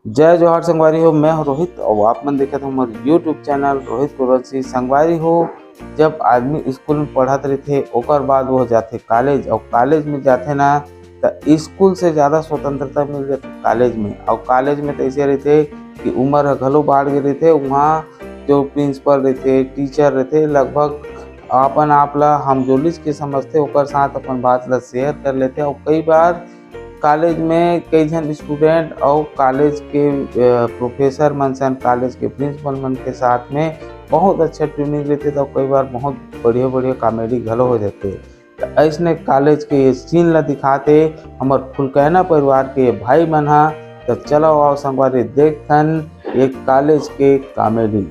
जय जोहार संगवारी हो। मैं हूं रोहित और आप मन देखत हमारे यूट्यूब चैनल रोहित कुरवशी। संगवारी हो, जब आदमी स्कूल में पढ़त रहते ओकर बाद वो जाते कॉलेज और कॉलेज में जाते ना तो स्कूल से ज़्यादा स्वतंत्रता मिल जाती कॉलेज में। और कॉलेज में तो ऐसे रहते कि उम्र घलो बाढ़ गए रहते। वहाँ जो प्रिंसिपल रहते, टीचर रहते, लगभग अपन आप ला हम जोलिस के समझते ओकर साथ अपन बात ला शेयर कर लेते। और कई बार कॉलेज में कई जन स्टूडेंट और कॉलेज के प्रोफेसर मन सन, कॉलेज के प्रिंसिपल मन के साथ में बहुत अच्छा ट्यूनिंग लेते तो कई बार बहुत बढ़िया बढ़िया कॉमेडी घलो हो जाते। तो ऐसने कॉलेज के ये सीन ला दिखाते हमार फुलकैना परिवार के भाई मन हा। तो चलो आओ संगवारी देखन एक कॉलेज के कॉमेडी।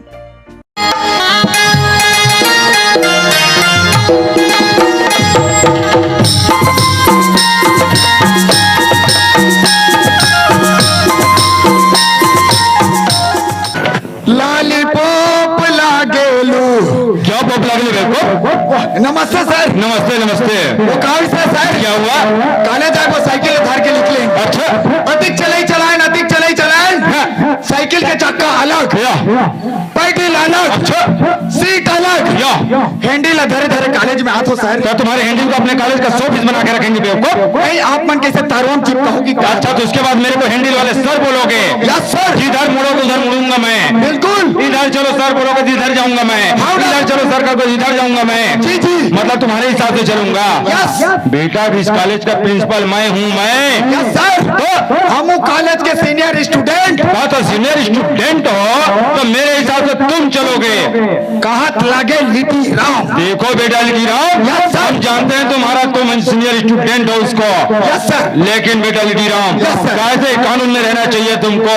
लॉलीपॉप लागेलू। क्या पॉप लागले मेरे को? नमस्ते सर। नमस्ते नमस्ते। वो कहाँ से सर? क्या हुआ? कॉलेज आए वो साइकिल धार के निकले। अच्छा। अधिक चलाई चलाएं साइकिल के चक्का अलग, पैडल अलग, अच्छा सीट अलग, हैंडल धरे धरे कॉलेज में आते हो सर। तो तुम्हारे हैंडल को अपने कॉलेज का शो पीस बना के रखेंगे बेवकूफ। नहीं, आप मन कैसे तारवाम चिपकाओगी? अच्छा, तो उसके बाद मेरे को हैंडल वाले सर बोलोगे? Yes sir. जिधर मुड़ोगे उधर मुड़ूंगा मैं। बिल्कुल। इधर चलो सर बोलोगे जिधर जाऊंगा मैं। इधर चलो सर का जिधर जाऊंगा मैं। जी जी। मतलब तुम्हारे हिसाब से चलूंगा। यस। बेटा इस कॉलेज का प्रिंसिपल मैं हूँ मैं। Yes sir. हम कॉलेज के सीनियर स्टूडेंट। तो सीनियर स्टूडेंट हो तो मेरे हिसाब से तुम चलोगे। कहाँ लागे लिपि राम। देखो बेटा लिखी राम, Yes, sir. हम जानते हैं तुम्हारा तुम सीनियर स्टूडेंट हो उसको। Yes sir. लेकिन बेटा लिखी राम, Yes, sir. कैसे कानून में रहना चाहिए तुमको।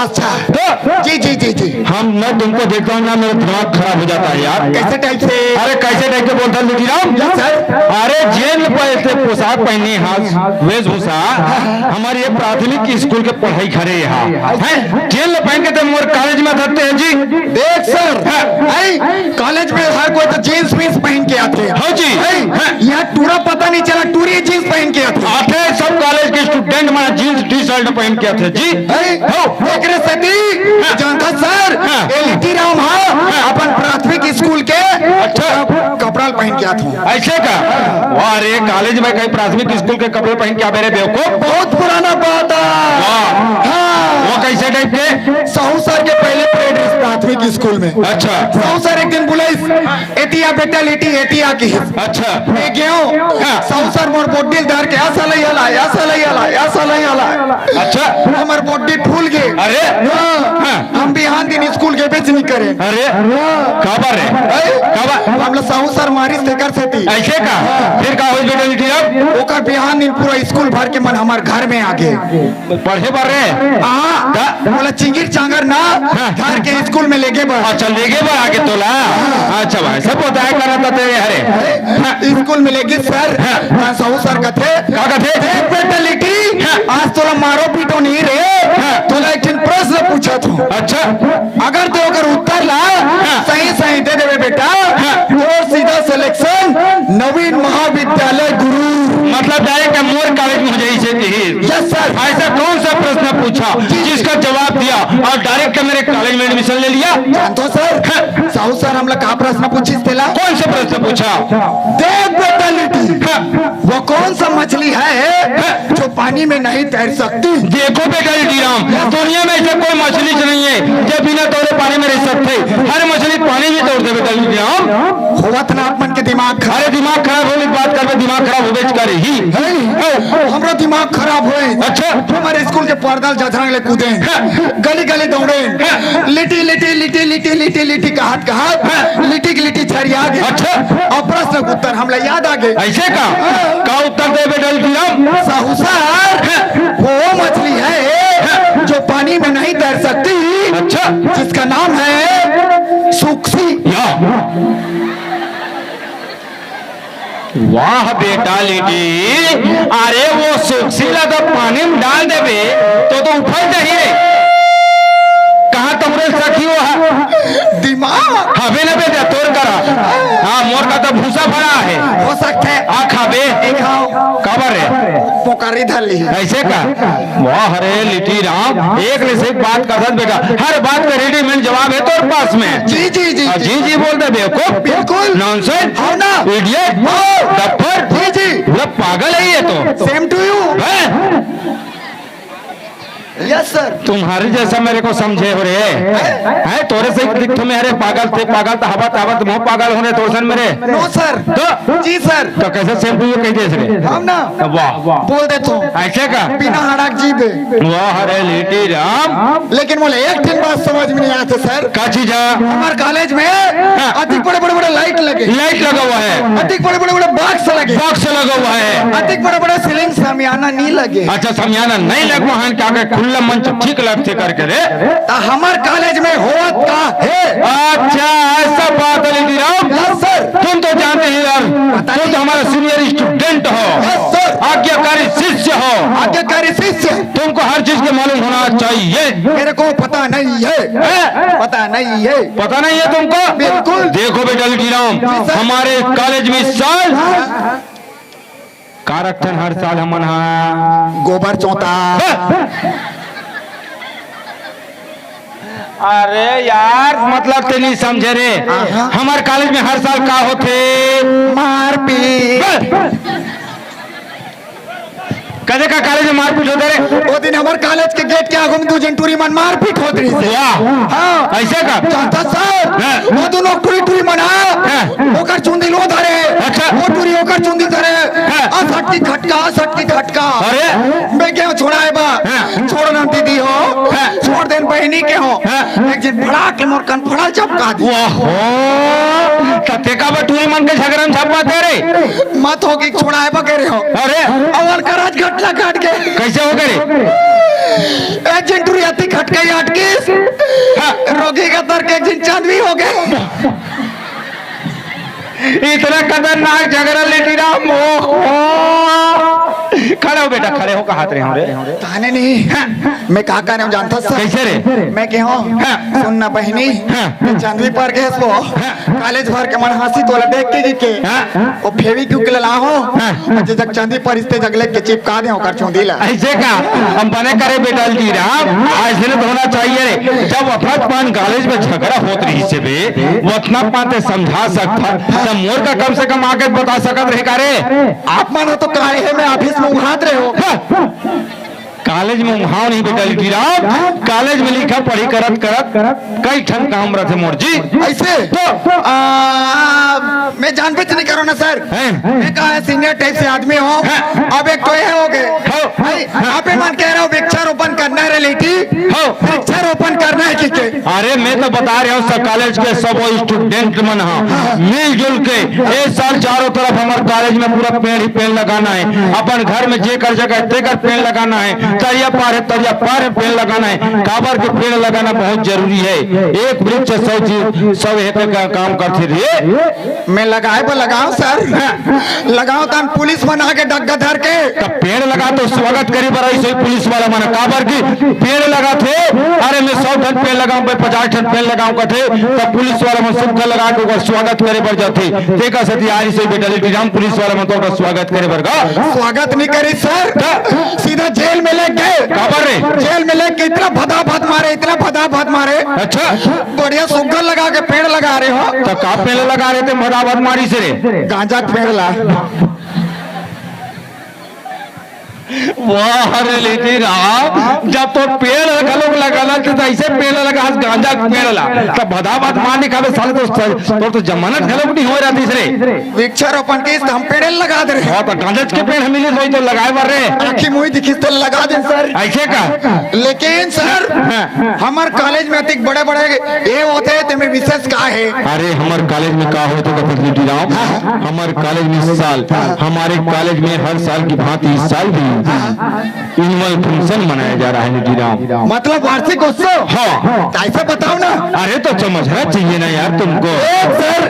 अच्छा। तो जी जी जी जी। हम न तुमको देखता हूँ ना मेरा दिमाग खराब हो जाता है यार। कैसे टाइप से? अरे कैसे टाइप से बोलता लिखी राम? Yes, sir. अरे जेल में ऐसे पोशाक पहनी वेशभूषा हमारी ये प्राथमिक स्कूल के पढ़ाई खड़े यहाँ है। जेल में पहन के तुम कॉलेज में आते हैं जी। देख सर, कॉलेज में हर कोई तो जीन्स वीन्स पहन के आते हैं। हाँ जी। यहाँ टूरा पता नहीं चला, टूरी जीन्स पहन के आते हैं। आते सब कॉलेज के स्टूडेंट माना जीन्स टी शर्ट पहन के आते जी। एकरे सती जानता सर, एलटी राम अपन प्राथमिक स्कूल के अच्छा कपड़ा पहन के आते हैं। ऐसे का? वाह रे, कॉलेज में कहीं प्राथमिक स्कूल के कपड़े पहन के आ मेरे बेवकूफ। बहुत पुराना बात है। वो कैसे टाइप के? साहू सर के पहले परेड प्राथमिक स्कूल में। अच्छा। साहू सर एक दिन बुलाइस, एतिया बेटा लेटी एतिया की। अच्छा। मैं गयो साहू सर मोर बॉडी धर के ऐसा लई हला। अच्छा। हमर बॉडी फूल गए। अरे हम बिहान दिन स्कूल के बेच नहीं करे। अरे खबर है हम लोग साहू सर मारिस देकर सेती। ऐसे का? फिर का हो बेटा लिखी राम? ओकर बिहान दिन पूरा स्कूल भर के मन हमार घर में आ गए। पढ़े पढ़ रहे? बोला चिंगिर चांगर ना घर के स्कूल में लेके बढ़। अच्छा लेके बढ़ आगे तोला। अच्छा भाई सब होता है करा था तेरे हरे स्कूल में लेके सर साहू सर कथे क्या कहते? देख बेटा लिटी, आज तोला मारो पीटो नहीं रे, तोला एक प्रश्न पूछा था। अच्छा। अगर तो अगर उत्तर ला सही सही दे देवे बेटा और सीधा सिलेक्शन नवीन महाविद्यालय गुरु। मतलब डायरेक्ट मोर कॉलेज में हो जाए इसे। Yes sir. ऐसा कौन सा प्रश्न पूछा जिसका जवाब दिया और डायरेक्ट मेरे कॉलेज में एडमिशन ले लिया? जानतो सर, साहू सर हम लोग का प्रश्न पूछिस तेला। कौन सा प्रश्न पूछा? देख बेटा लिटी, वो कौन सा मछली है जो पानी में नहीं तैर सकती? देखो बेटा लिटी राम, दुनिया में ऐसा कोई मछली नहीं है जो बिना तोड़े पानी में रह सकते। हर मछली पानी में तोड़ते बेटा लिटी राम। होवत ना अपन के दिमाग। अरे दिमाग खराब होने की बात कर, दिमाग खराब हो बेच कर ही हमरा दिमाग खराब हुए। अच्छा। हमारे स्कूल के पर्दा जझरंग ले कूदे, गली गली दौड़े, लिटी लिटी लिटी लिटी लिटी लिटी कहात लिटी की लिटी छरिया गए। अच्छा। और प्रश्न का उत्तर हमला याद आ गए। ऐसे का उत्तर दे बेटा लिटी राम? साहू सर, वो मछली है जो पानी में नहीं तैर सकती। अच्छा। जिसका नाम है सुक्सी। वाह बेटा लिटी, अरे वो सुखसीला तो पानी में डाल देवे तो उफल जाइए। कहाँ तुमरे सखी हो दिमाग हवे न बेटा तोड़ करा। हाँ मोर का तो भूसा भरा है। हो सकता है। आ खाबे खाओ। खबर है पोका सरकारी धली ऐसे का वाह अरे लिटी राम एक ने से बात कर सकत बेटा हर बात का रेडीमेड जवाब है तोर पास में जी जी जी जी जी बोलते बेवकूफ बिल्कुल नॉनसेंस हाँ ना इडियट डफर जी जी मतलब पागल है ये तो सेम टू यू हैं? यस सर तुम्हारे जैसा मेरे को समझे हो रे है तोरे से दिख तुम्हें अरे पागल थे पागल तो हवा तावत मुंह पागल होने तोरसन मेरे नो सर तो जी सर तो कैसे सेम टू यू कह दे रे हम ना वाह बोल दे तू ऐसे का बिना हड़ाक जी बे वाह अरे लिटी राम लेकिन बोले एक दिन बात समझ में नहीं आते सर का चीज है हमारे कॉलेज में अधिक बड़े बड़े बड़े लाइट लगे लाइट लगा हुआ है अधिक बड़े बड़े बड़े बॉक्स लगे बॉक्स लगा हुआ है अधिक बड़े बड़े सीलिंग सामियाना नहीं लगे अच्छा समियाना नहीं लग वहां क्या के खुला मंच ठीक लगते करके रे तो हमारे कॉलेज में होत का है अच्छा ऐसा बात है लिटी राम यस सर तुम तो जानते हैं यार तुम तो हमारा सीनियर स्टूडेंट यस हो सर आज्ञाकारी शिष्य हो आज्ञाकारी शिष्य तुमको हर चीज के मालूम होना चाहिए मेरे को पता नहीं है पता नहीं है पता नहीं है तुमको बिल्कुल। देखो बेटा लिटी राम हमारे कॉलेज में इस साल का रखते हर साल हम गोबर चौथा अरे यार मतलब ते नहीं समझे रे हमारे कॉलेज में हर साल का होते मारपीट कदे का कॉलेज में मारपीट होते रे वो दिन हमारे कॉलेज के गेट के आगे में दो जंटूरी मन मारपीट होत रही से वाह हाँ ऐसे का चाहता सर हाँ। वो दोनों टूरी टूरी मना हाँ। ओकर चुंदी लो धरे अच्छा। वो टूरी ओकर चुंदी धरे हाँ। असट की खटका अरे मैं क्या छोड़ा है बा हाँ। छोड़ ना दीदी हो हाँ। छोड़ देन बहनी के हो हाँ। एक दिन फड़ा के मोर कन फड़ा चपका दी वाह तते का बटुई मन के झगड़ा में छपा तेरे मत हो कि छोड़ा है बा रहे हो अरे और कराज घटना काट के कैसे हो गए एक दिन टूरी आती खटकाई अटकीस रोगी का तर के एक दिन चांद भी हो गए इतना खतरनाक झगड़ा लेटी राम खड़े हो बेटा खड़े हो का हाथ रहे हमरे ताने नहीं मैं कहा का जानता सर कैसे रे मैं के हूँ सुनना बहनी चांदवी पर के इसको कॉलेज भर के मन हंसी तोला देख के के वो फेवी क्यों के ला हो जे जग चांदी पर इस्ते जगले के चिपका दे ओकर चोंदी ला ऐसे का हम बने करे बेटा जी राम ऐसे तो होना चाहिए रे जब अफरत पान कॉलेज में झगड़ा होत रही से बे वो अपना पाते समझा सकता तब मोर का कम से कम आके बता सकत रहे का रे आप मानो तो काहे में ऑफिस में उहात रहे हो कॉलेज में उहाव नहीं बेटा लिखी राम कॉलेज में लिखा पढ़ी करत करत कई ठन काम रहते मोर जी ऐसे तो मैं जान पे नहीं करो ना सर हैं? मैं कहा सीनियर टाइप से आदमी हो अब एक तो ये हो गए आप मान कह रहा हूँ वृक्षारोपण करना है रिलेटी वृक्षारोपण करना है कि अरे मैं तो बता रहा हूँ सब कॉलेज के सब स्टूडेंट मन मिलजुल के एक साल चारों तरफ हमारे कॉलेज में पूरा पेड़ ही पेड़ लगाना है अपन घर में जे कर जगह तेकर पेड़ लगाना है तरिया पार है पेड़ लगाना है काबर के पेड़ लगाना बहुत जरूरी है एक वृक्ष 100 एकड़ का काम करते रे मैं लगाए पर लगाओ सर लगाओ तो पुलिस बना के डग्गा धर के तब पेड़ लगा तो स्वागत करी बर ऐसे पुलिस वाला माना काबर की पेड़ लगा थे अरे मैं 100 टन पेड़ लगाऊं 50 टन पेड़ लगाऊं कथे तब पुलिस वाला मन सब लगा के ओकर स्वागत करे बर जाथे देखा सती आज से बेटा लिटी राम पुलिस वाला मन तो स्वागत करे बर का स्वागत नहीं करी सर सीधा जेल में ले गए काबर रे जेल में लेके इतना भदाभद मारे अच्छा बढ़िया सुगर लगा के पेड़ लगा रहे हो तो का पेड़ लगा रहे थे मदाबाद मारी से रे गांजा के पेड़ ला वाह रे लेती राम जब तो पेड़ लोग लगाना तो ऐसे पेड़ लगा गांजा पेड़ ला तब भदाबाद मारने का साले तो जमानत घलोक नहीं हो जाती रे वृक्षारोपण के हम पेड़ लगा दे रहे तो गांजा के पेड़ मिले वही तो लगाए बर रे आखी मुई दिखी तो लगा दे सर ऐसे का लेकिन सर हमारे कॉलेज में अधिक बड़े बड़े ये होते हैं तुम्हें विशेष का है अरे हमारे कॉलेज में का होता है फैसिलिटी राम हमारे कॉलेज में इस साल हमारे कॉलेज में हर साल की भांति इस साल भी एनुअल फंक्शन मनाया जा रहा है निधि राम मतलब वार्षिक उत्सव हाँ ऐसा बताओ ना अरे तो समझना चाहिए ना यार तुमको सर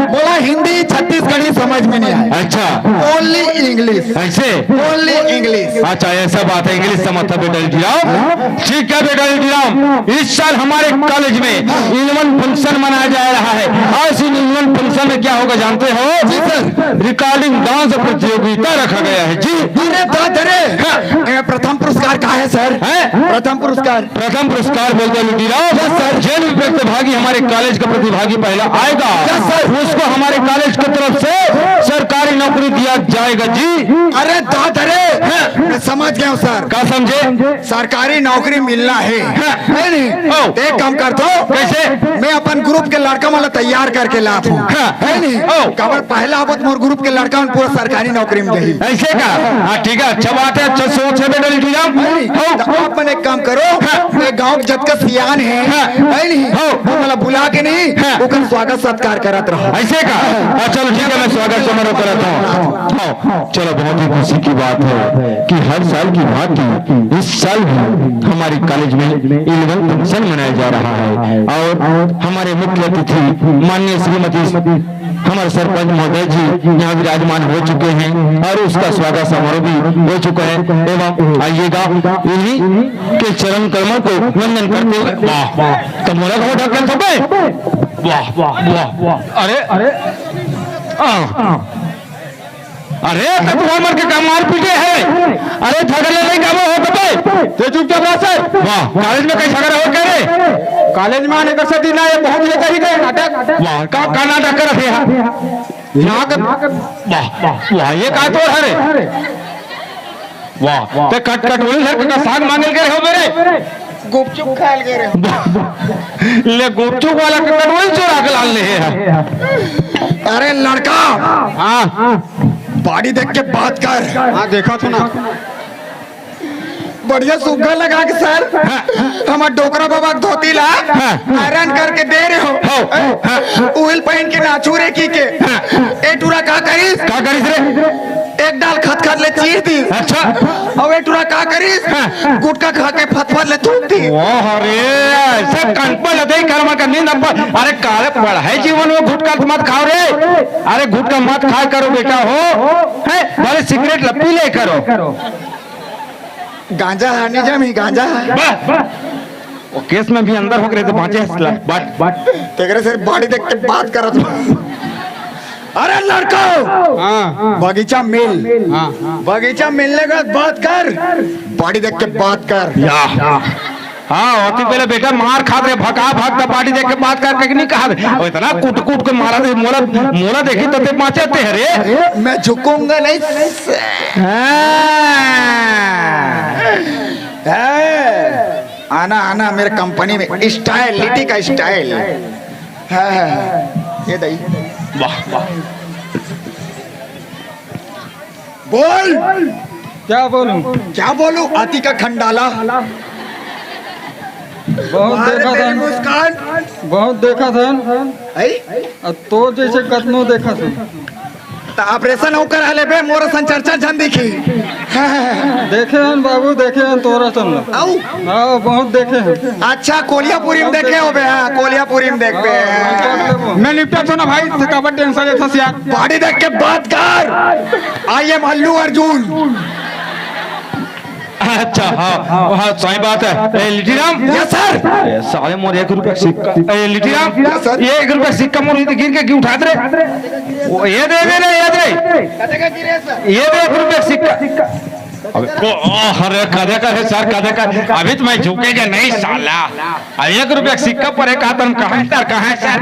बोला हिंदी छत्तीसगढ़ी समझ में नहीं आया अच्छा ओनली इंग्लिश ऐसे ओनली इंग्लिश अच्छा ऐसा बात है इंग्लिश समझता बेटा लिटी राम ठीक है बेटा लिटी राम इस साल हमारे कॉलेज में एनुअल फंक्शन मनाया जा रहा है और इस एनुअल फंक्शन फंक्शन में क्या होगा जानते हो? जी सर। रिकॉर्डिंग डांस प्रतियोगिता रखा गया है जी। अरे दादरे, प्रथम पुरस्कार कहाँ है सर? प्रथम पुरस्कार बोलते लुटीराम सर, जो भी प्रतिभागी हमारे कॉलेज का प्रतिभागी पहला आएगा उसको हमारे कॉलेज की तरफ से सरकारी नौकरी दिया जाएगा जी। अरे दादरे, मैं समझ गया हूँ सर। क्या समझे? सरकारी नौकरी मिलना है नहीं? एक काम करता हूँ, कैसे? मैं अपन ग्रुप के लड़का वाला तैयार करके लाता हूँ, है नहीं? कबर पहला आवत मोर ग्रुप के लड़का में पूरा सरकारी नौकरी में गई। ऐसे का? हाँ ठीक है, अच्छा बात है, अच्छा सोच है बेटा लुटीराम। आप मन एक काम करो, एक गाँव जब का सियान है नहीं, मतलब बुला के नहीं उसका स्वागत सत्कार करत रहो। ऐसे का? चलो ठीक है, मैं स्वागत समारोह कराता हूँ। चलो, बहुत ही खुशी की बात है कि हर साल की भांति इस साल भी हमारे कॉलेज में 11 फंक्शन मनाया जा रहा है और हमारे मुख्य अतिथि माननीय श्रीमती हमारे सरपंच महोदय जी यहाँ विराजमान हो चुके हैं और उसका स्वागत समारोह भी हो चुका है। एवं आइएगा इन्हीं के चरण कमल को वंदन करते हुए। वाह वाह, कमोला को ढक्कन थोपे। वाह वाह वाह, अरे अरे अरे तू मर के कमाल पीटे है। अरे झगड़े नहीं काबू हो कबे तो चुपचाप रह। वाह, कॉलेज में कई झगड़ा हो करे? कॉलेज में आने का सदी ना, ये बहुत लेकर ही गए नाटक। वाह, का नाटक कर रहे हैं यहाँ का? वाह वाह वाह, ये का तो है? वाह, ते कट कट बोली सर का साग मांगल के हो मेरे गुपचुप खाल गए रे। ले गुपचुप वाला का कटवल चोरा के लाल ले है। अरे लड़का, हाँ बॉडी देख के बात कर। हाँ देखा तो ना, बढ़िया सुग्गा लगा के सर हमार डोकरा बाबा के धोती ला आयरन करके दे रहे हो, उहिल पहन के नाचूरे की के ए टूरा का करीस रे? एक डाल खत खत ले चीर दी। अच्छा, अब ए टूरा का करीस गुटका खा के फतफत ले थूक दी। अरे ऐसे कंपल दे कर्म का नींद अब। अरे काले पढ़ाई जीवन में गुटखा मत खाओ रे। अरे गुटखा मत खाए करो बेटा, हो है बड़े सिगरेट लपी ले करो। गांजा हानि जम ही गांजा वो केस में भी अंदर हो गए थे बांचे बट तेरे से बॉडी देख के बात करत हूं। अरे लड़का, बगीचा मिल, बगीचा मिलने का बात कर, बॉडी देख के बात कर। हाँ, होती पहले बेटा मार खा दे, भगा भागता पार्टी देख के बात करके नहीं कहा दे। इतना कूट कूट के मारा दे, मोला देखी तो ते बाँचते है रे। मैं झुकूंगा नहीं। आना आना मेरे कंपनी में, स्टाइल लिटी का स्टाइल है। ये दही वाह वाह, बोल। क्या बोलूं? आती का खंडाला। बहुत देखा था तो जैसे कतनो देखा था। ऑपरेशन होकर आले बे मोर संचर्चा जन दिखी। देखे हैं बाबू, देखे हैं तोरा चल। हाँ, बहुत देखे हैं। अच्छा, कोलियापुरी में देखे हो बे? हाँ, कोलियापुरी में देख बे। मैं निपटा तो ना भाई, थकावट टेंशन लेता यार। बॉडी देख के बात कर। I am Allu Arjun. अच्छा हाँ हाँ, सही बात है। लिटीराम, यस सर। साले मोर 1 रुपया सिक्का। लिटीराम, ये 1 रुपया सिक्का मोर गिर के क्यों उठा दे? ये दे रे, याद रे, ये दे 1 रुपया सिक्का। अरे कदे का है सर, कदे का? अभी तो मैं झुकेगा नहीं साला। 1 रुपया सिक्का पर एक आदम कहाँ है सर?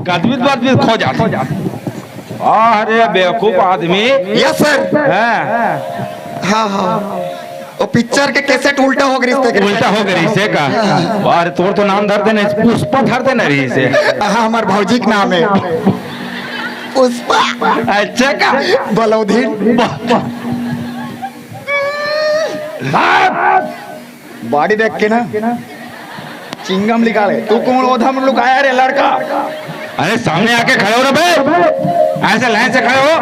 कदमी बात भी खो जाता। अरे बेवकूफ आदमी। Yes sir. हाँ हाँ, वो पिक्चर के कैसेट उल्टा हो गई, उल्टा हो गई से का? अरे तोर तो नाम धर देना, पुष्पा धर देना रही से। हाँ, हमारे भौजी का नाम है पुष्पा। अच्छा का? बलौधीन। बॉडी देख के ना चिंगम निकाले। तू कौन ओधम लुकाया रे लड़का? अरे सामने आके खड़े हो रे बे, ऐसे लाइन से खड़े हो।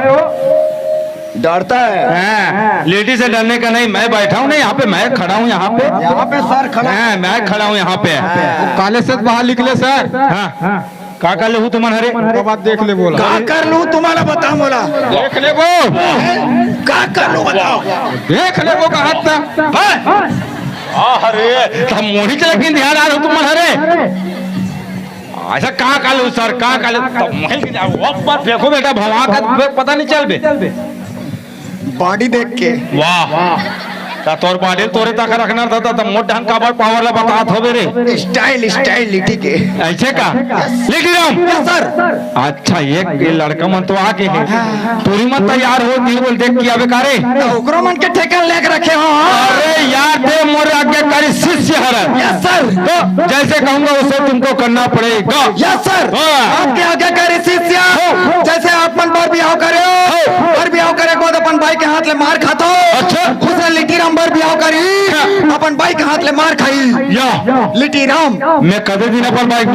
डरता है? लेडी से डरने का नहीं, मैं बैठा हूँ ना यहाँ पे, मैं खड़ा हूँ यहाँ पे। यहाँ पे सर खड़ा है, मैं खड़ा हूँ यहाँ पे। काले से बाहर निकले सर। का कर ले हूँ तुम हरे? बात देख ले बोला। क्या कर लूँ तुम्हारा बताओ बोला। देख ले वो, क्या कर लूँ बताओ। देख ले वो का हाथ। अरे मोही चला के ध्यान आ रहा हूँ तुम हरे। ऐसा कहाँ कालू सर कहाँ कालू तो महल की बात देखो बेटा भवा का पता नहीं चल बे बॉडी देख के वाह ता तोर बॉडी तोरे तक रखना था तो मोट ढंग का पावर ला बतात हो रे स्टाइल स्टाइल लिटी के ऐसे का लिख राम सर अच्छा ये लड़का मन तो आके है पूरी मत तैयार हो दी बोल देख किया बेकारे ओकरो मन के ठेका लेके रखे हो अरे यार दे मोर आगे करी शिष्य हर यस सर तो जैसे कहूंगा उसे तुमको करना पड़ेगा यस सर आपके आगे करे शिष्य जैसे आप मन पर बियाह करे हो पर बियाह करे को अपन भाई के हाथ ले मार खाता अच्छा उसे लिटी राम बर बियाह करी अपन भाई के हाथ ले मार खाई या लिटी राम मैं कदे दिन अपन बाइक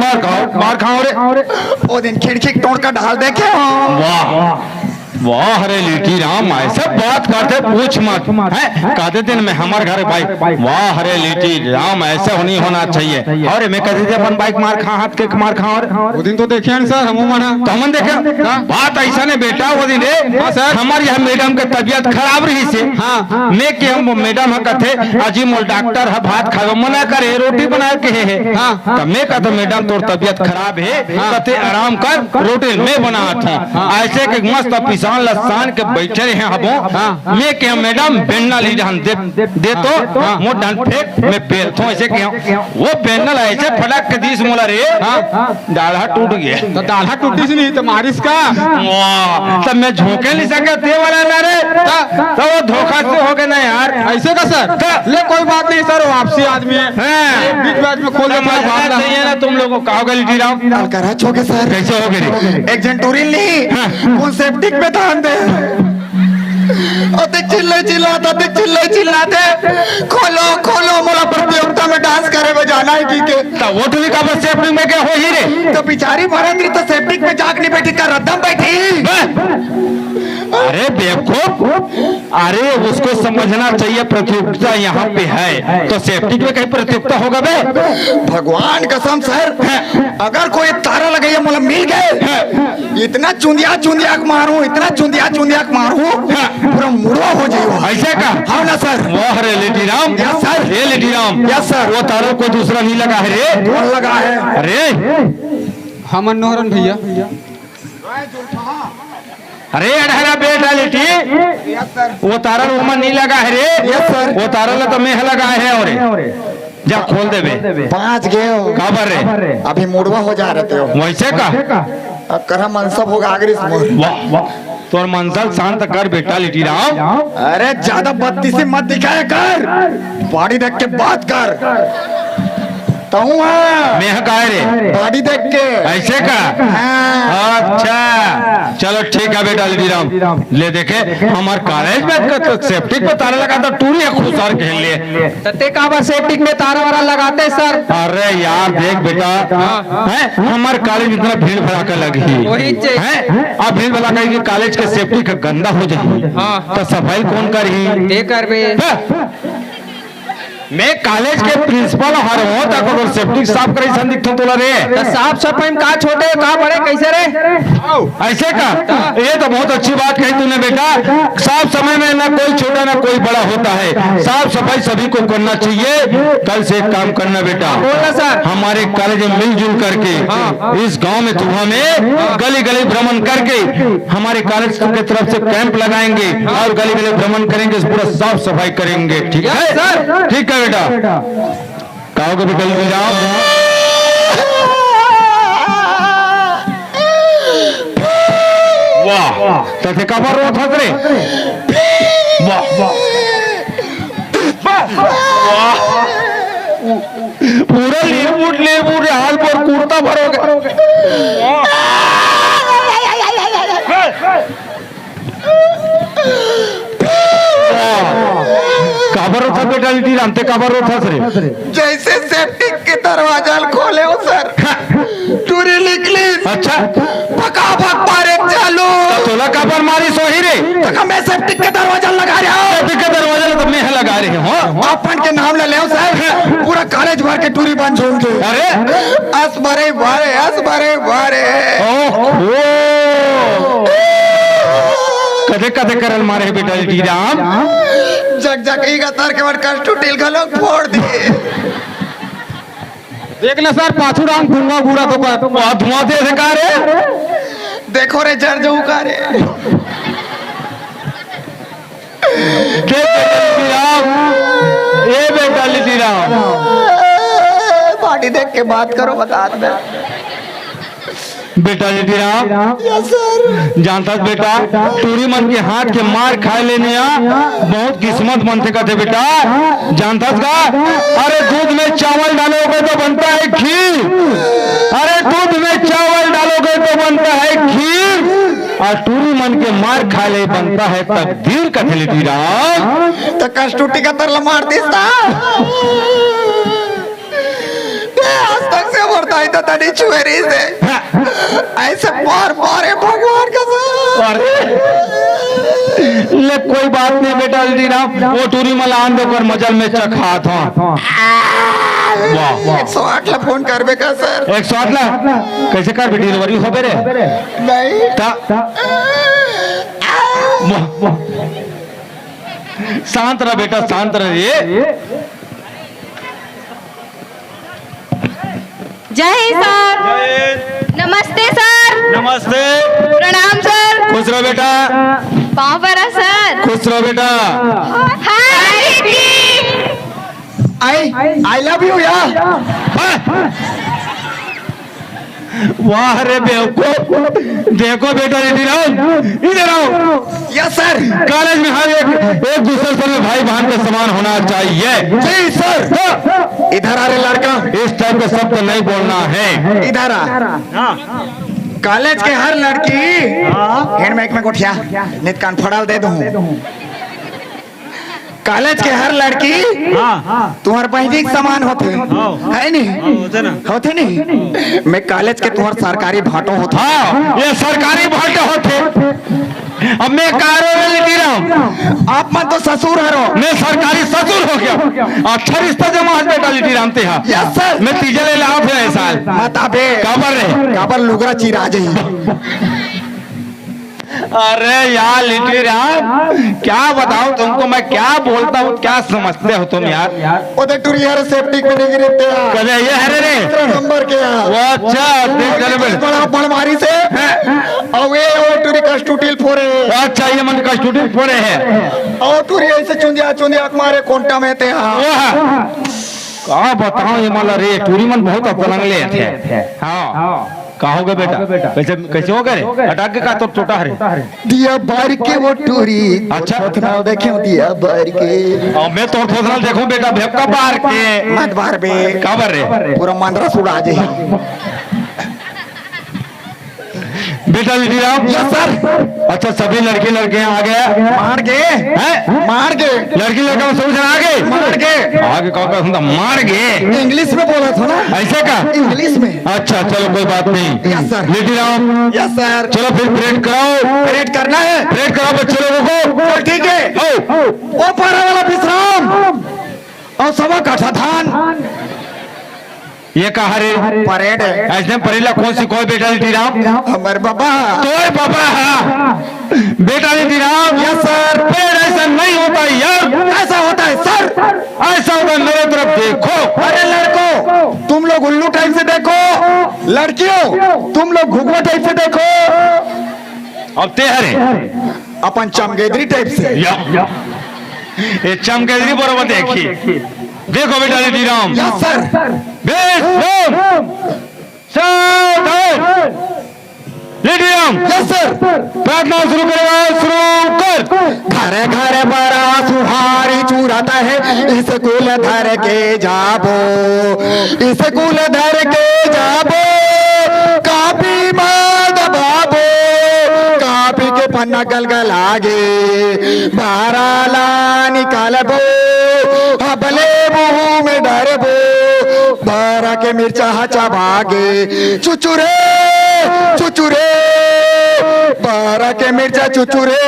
मार खाओ रे ओ दिन खिड़की तोड़ कर ढाल देखे हो वाह वाह अरे लिटी राम ऐसे बात करते पूछ मत है कहते दिन में हमारे घर बाइक वाह अरे लिटी राम ऐसे नहीं होना चाहिए और मैं कहते थे अपन बाइक मार खा हाथ के मार खा और वो दिन तो देखे हैं सर हम मना तो हम देखे बात ऐसा नहीं बेटा वो दिन रे सर। हमारे यहाँ मैडम के तबियत खराब रही से हाँ। मैं के हम मैडम कथे अजी मोल डॉक्टर है भात खावे मना करे रोटी बना के है हाँ। तो मैं कहता मैडम तोर तबियत खराब है कहते आराम कर रोटी मैं बना था ऐसे के मस्त पिसान लसान के बैठे रहे हबो मैं के मैडम बेलना ली दे तो मोट डांट फेंक मैं बेलतो ऐसे के वो बेलना ऐसे फटक के 20 मोला रे डाढ़ा टूट गया तो दाढ़ा टूटी सी नहीं तो मारिस का वाह तब मैं झोंके नहीं सके थे वाला ना रे तो वो धोखा से हो गया ना यार ऐसे का सर ले कोई बात नहीं सर वापसी आदमी है बीच बीच में खोल चाहिए ना तुम लोगों का होगा लिटी राम करा छोके सर कैसे हो गए एक जंटूरिन ली कौन सेप्टिक में ध्यान दे चिल्लाते खोलो खोलो मोला प्रतियोगिता में डांस करे में जाना है की के तो वो तो भी का बस सेफ्टी में क्या हो ही रे तो बेचारी मरद रही तो सेप्टिक में जाग नहीं बैठी कर रद्दम बैठी अरे बेवकूफ अरे उसको समझना चाहिए प्रतियोगिता यहाँ पे है तो सेफ्टी में कहीं प्रतियोगिता होगा बे भगवान कसम सर अगर कोई तारा लगाइए मोला मिल गए इतना चुंदिया मारू इतना चुंदिया मारू पूरा मुड़वा हो जाइयो ऐसे का हाँ ना सर वाह रे लिटी राम यस सर ये लिटी राम यस सर वो तारा कोई दूसरा नहीं लगा है रे कौन लगा है अरे हम मनोहरन भैया अरे अढ़ारा बेटा लिटी वो तारा उमर नहीं लगा है रे यस सर वो तारा ला तो मैं लगा है और जा खोल देबे 5 गए हो काबर रे अभी मुड़वा हो जा रहे हो वैसे का अब करा मनसब होगा आगरी वाह वाह तोर मंसल शांत कर बेटा लिटी राम अरे ज्यादा बत्तीसी मत दिखाया कर बॉडी देख के बात कर मैं कहा रे बॉडी देख के ऐसे का अच्छा चलो ठीक है बेटा लिटी राम ले देखे हमारे कॉलेज में तो सेफ्टी पे तारा लगा था टूरी है खुशार खेल लिए तते काबर सेफ्टिक में तारा वारा लगाते सर अरे यार देख बेटा है हमारे कॉलेज में इतना भीड़ भड़ाका लगी है अब भीड़ भड़ाका की कॉलेज के सेफ्टी का गंदा हो जाए तो सफाई कौन करी मैं कॉलेज के प्रिंसिपल हर हो तक अगर सेफ्टी साफ करे संदिग्ध तोला रे तो साफ सफाई में का छोटे का बड़े कैसे रे ऐसे का ये तो बहुत अच्छी बात कही तूने बेटा साफ समय में ना कोई छोटा ना कोई बड़ा होता है साफ सफाई सभी को करना चाहिए कल से एक काम करना बेटा सर हमारे कॉलेज में मिलजुल करके इस गांव में तुहा में गली गली भ्रमण करके हमारे कॉलेज की तरफ से कैंप लगाएंगे और गली गली भ्रमण करेंगे पूरा साफ सफाई करेंगे ठीक है सर ठीक है बेटा कहोगे बेटा जाओ वाह तथे कबर रो था रे वाह वाह पूरा लेबूट हाल पर कुर्ता भरोगे काबर था बेटा लिटी रामते काबर था सर जैसे सेफ्टिक के दरवाजा खोले हो सर टूरी निकली अच्छा पका भग पारे चालू तोला काबर मारी सोही रे तक मैं सेफ्टिक के दरवाजा लगा रहा हूं सेफ्टिक के दरवाजा तो मैं लगा रही हूं अपन के नाम ले ले सर पूरा कॉलेज भर के टूरी बंद छोड़ दे अरे अस भरे बारे ओहो कदे करल मारे बेटा लिटी राम जग जग ई गतार के वर कष्ट टूटिल गलो फोड़ दिए देखना सर पाछू राम धुआं गुड़ा तो बहुत धुआं दे का रे देखो रे जर जो का रे ए बेटा लिटी राम बॉडी देख के बात करो बता दे बेटा लिटी राम यस सर जानता बेटा टूरी मन के हाथ के मार खाए लेने बहुत किस्मत बनते कहते बेटा जानता का अरे दूध में चावल डालोगे तो बनता है खीर अरे दूध में चावल डालोगे तो बनता है खीर और टूरी मन के मार खा ले बनता है तकदीर कहते लिटी राम तो कष्टुटी का तरला मार दिसता आज तक से मरता है तो तनी चुहरी से ऐसे मार मारे भगवान का ले कोई बात नहीं बेटा लिटी राम वो टूरी मलान देकर मजल में चखा था 108 ला फोन करबे का सर 108 ला कैसे कर डिलीवरी हो बे रे नहीं शांत रह बेटा शांत रह रे जय हिंद सर नमस्ते सर नमस्ते प्रणाम सर खुश रहो बेटा पाँव पड़ा सर खुश रहो बेटा हाय आई लव यू यार वाह रे बेवकूफ देखो बेटा इधर आओ यस सर कॉलेज में हर एक दूसरे से भाई बहन का समान होना चाहिए जी सर इधर आ रे लड़का इस टाइप का शब्द नहीं बोलना है इधर आ कॉलेज के हर लड़की हैंड माइक में गोठिया नित कान फड़ाल दे दूं कॉलेज के हर लड़की तुम्हार बहनी के समान होते है नहीं होते नहीं मैं कॉलेज के तुम्हार सरकारी भाटो होता ये सरकारी भाटे होते अब मैं आप मत तो ससुर हरो मैं सरकारी ससुर हो गया अच्छा रिश्ता जमा है बेटा लिटी रामते हैं यस सर मैं तीजले लाभ है साल मत आबे काबर लुगरा चिरा जाई अरे यार लिटी राम क्या बताऊं तुमको मैं क्या बोलता हूँ क्या समझते हो तुम यार ओदे टूरी यार सेफ्टी में नहीं गिरते कदे ये है रे नंबर के वो अच्छा देख चले बड़ा बड़मारी से अवे ओ टूरी कष्टुटिल फोरे अच्छा ये मन का स्टूडेंट पड़े हैं ओ टूरी ऐसे चुंदिया मारे कोंटा में थे कहा बताओ ये माला रे टूरी मन बहुत अपलंग ले थे हाँ कहोगे बेटा कैसे कैसे हो गए अटक के का तो छोटा है दिया बार के वो टूरी अच्छा देखियो दिया बार के और मैं तो थोड़ा देखूं बेटा भेपका बाहर के मत बार बे काबर रे पूरा मंदरा सुड़ा जे बेटा लिटी राम यस सर अच्छा सभी लड़के लड़के आ गए मार के लड़की लड़का में सब जन आ गए आगे कहा मार गए इंग्लिश में बोला था ना ऐसे का इंग्लिश में अच्छा चलो कोई बात नहीं यस सर लिटी राम यस सर चलो फिर परेड कराओ परेड करना है परेड कराओ बच्चे लोगों को ठीक है ओ पारा वाला विश्राम और सवा काठा धान ये कहा रे परेड है ऐसे परेला कौन सी कोई बेटा लिटी राम हमारे बाबा तो बाबा बेटा लिटी राम यस सर परेड ऐसा नहीं होता यार ऐसा होता है सर ऐसा होता मेरे तरफ देखो अरे लड़कों तुम लोग उल्लू टाइप से देखो लड़कियों तुम लोग घुघुआ टाइप से देखो अब तेहरे अपन चमगेदरी टाइप से ये चमकेदरी बरोबर देखिए देखो बेटा लिटी राम यस सर लिटी राम यस सर प्रार्थना शुरू करेगा शुरू कर घरे घरे बड़ा सुहारी चूराता है इस कुल धर के जाबो इस कुल धर के जाबो कापी माद बाबो कापी के पन्ना गल आगे बाराला निकालबो भले मुंह में डरबो बारा के मिर्चा हचा भागे चुचुरे चुचुरे बारा के मिर्चा चुचुरे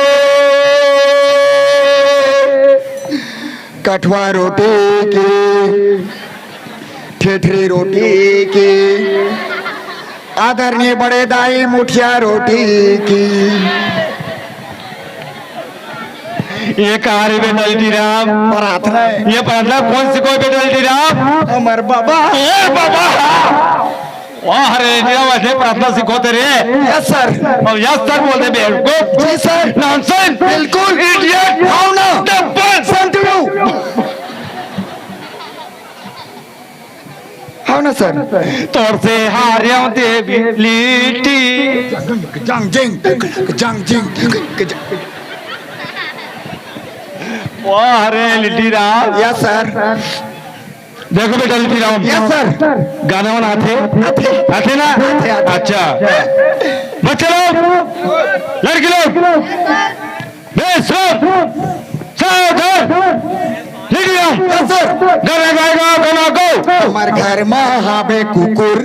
कठवा रोटी की ठेठरी रोटी की आदरणीय बड़े दाई मुठिया रोटी की ये कहा रे बेटा लिटी राम प्रार्थना है ये प्रार्थना कौन सी कोई बेटा लिटी राम अमर बाबा बाबा वाह रे निराम ऐसे प्रार्थना सिखोते रे। Yes sir. और यस सर बोलते बेवकूफ। जी सर। नॉनसेंस। बिल्कुल इडियट। हाउ ना डब्बल। संतू हाउ ना सर। तोर से हार्यों देवी लीटी। जंग जिंग वाह रे लिट्टी राम। Yes sir. देखो बेटा लिट्टी राम। Yes sir. गाना वाना आते आते ना। अच्छा बच्चे लोग लड़के लोग यस सर। गाना गाएगा गाना गो। हमार घर में हाबे कुकुर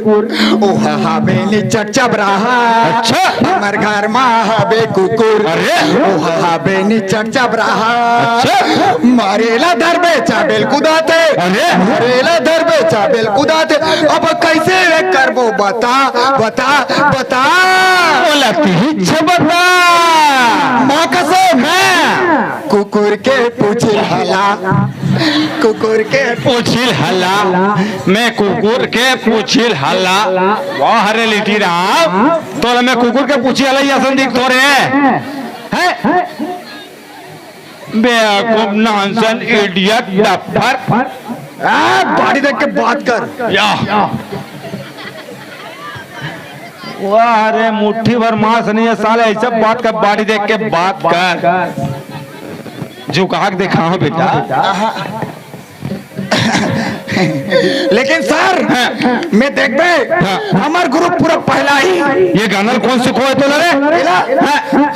ओ हाबे नी चचब रहा। अच्छा। हमार घर में हाबे कुकुर अरे। ओ हाबे नी चचब रहा। अच्छा। मारेला धर बेचा बेल कुदाते। अरे। मारेला धर बेचा बेल कुदाते। अब कैसे वे करबो बता बता बता। बोला बता माँ कसम है। कुकुर के पूछी हला कुकुर के पूछिल हल्ला। मैं कुकुर के पूछिल हल्ला। वाह रे लिट्टी राम। तो मैं कुकुर के पूछी हल्ला या संदीप तोरे हैं बेवकूफ नॉनसेंस इडियट डफर। बॉडी देख के बात कर। या वाह रे मुट्ठी भर मांस नहीं है साले ऐसा बात कर बाड़ी देख के बात कर। झुका के दिखाओ बेटा। लेकिन सर मैं देख बे हमार ग्रुप पूरा पहला ही। ये गाना कौन से खोए तो लरे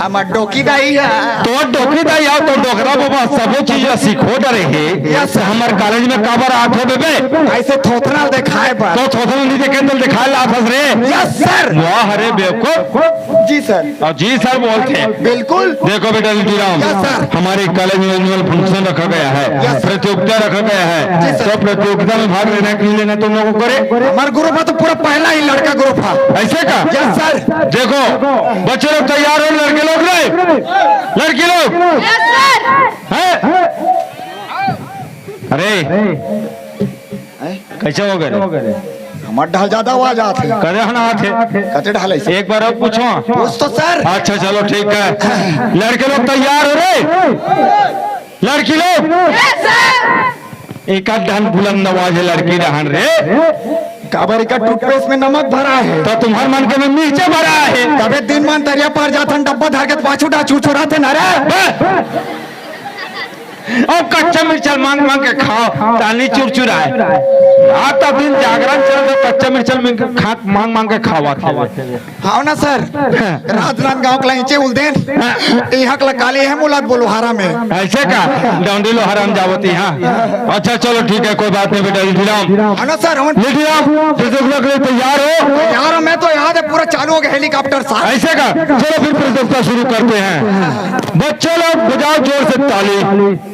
हमार डोकी दाई है। तो डोकरी दाई आओ तो डोकरा बाबा सब चीज सीखो डरे है। यस हमारे कॉलेज में काबर आठ हो बेबे ऐसे थोथना दिखाए पर तो थोड़ा नहीं देखे तो दिखा ला फस रे। Yes sir. वाह रे बेवकूफ। जी सर। और जी सर बोलते हैं। बिल्कुल। देखो बेटा लिट्टीराम यस सर। हमारे कॉलेज में एनुअल फंक्शन रखा गया है। यस। प्रतियोगिता रखा गया है। जी सर। तो प्रतियोगिता में भाग लेना के लिए लेना तुम लोगों को करे। हमार ग्रुप में तो पूरा पहला ही लड़का ग्रुप है। ऐसे का यस सर। देखो बच्चे लोग तैयार हो। लड़के लोग नहीं लड़की लोग यस सर। हैं? अरे कैसे हो गए हमार ढाल ज्यादा आवाज आते करे हना थे कते ढाल ऐसे एक बार और पूछो। पूछ तो सर। अच्छा चलो ठीक है। लड़के लोग तैयार हो रे। लड़की लोग यस सर। एक आध बुलंद आवाज है लड़की रहन रे। काबरी का टूथपेस्ट में नमक भरा है तो तुम्हारे मन के में मिर्चा भरा है। कबे दिन मान तरिया पर जाथन डब्बा धर के पाछू डा चुरचुराते न रे। और कच्चा मिर्चा मांग मांग के खाओ ताली चुरचुराए। रात दिन जागरण चल तो कच्चा मिर्चा मांग मांग के खावा थे। हाँ ना सर। राजनांदगांव के नीचे उलदेन यहाँ के काली है मुलाद बोलो हारा में। ऐसे का डॉन्डी लो हराम जावती। हाँ अच्छा चलो ठीक है कोई बात नहीं बेटा लिट्टीराम। हाँ ना सर। हम लिट्टीराम तैयार हो। यार मैं तो याद है पूरा चालू हो गया हेलीकॉप्टर साहब। ऐसे का चलो फिर प्रतियोगिता शुरू करते हैं। बच्चों लोग बजाओ जोर से ताली।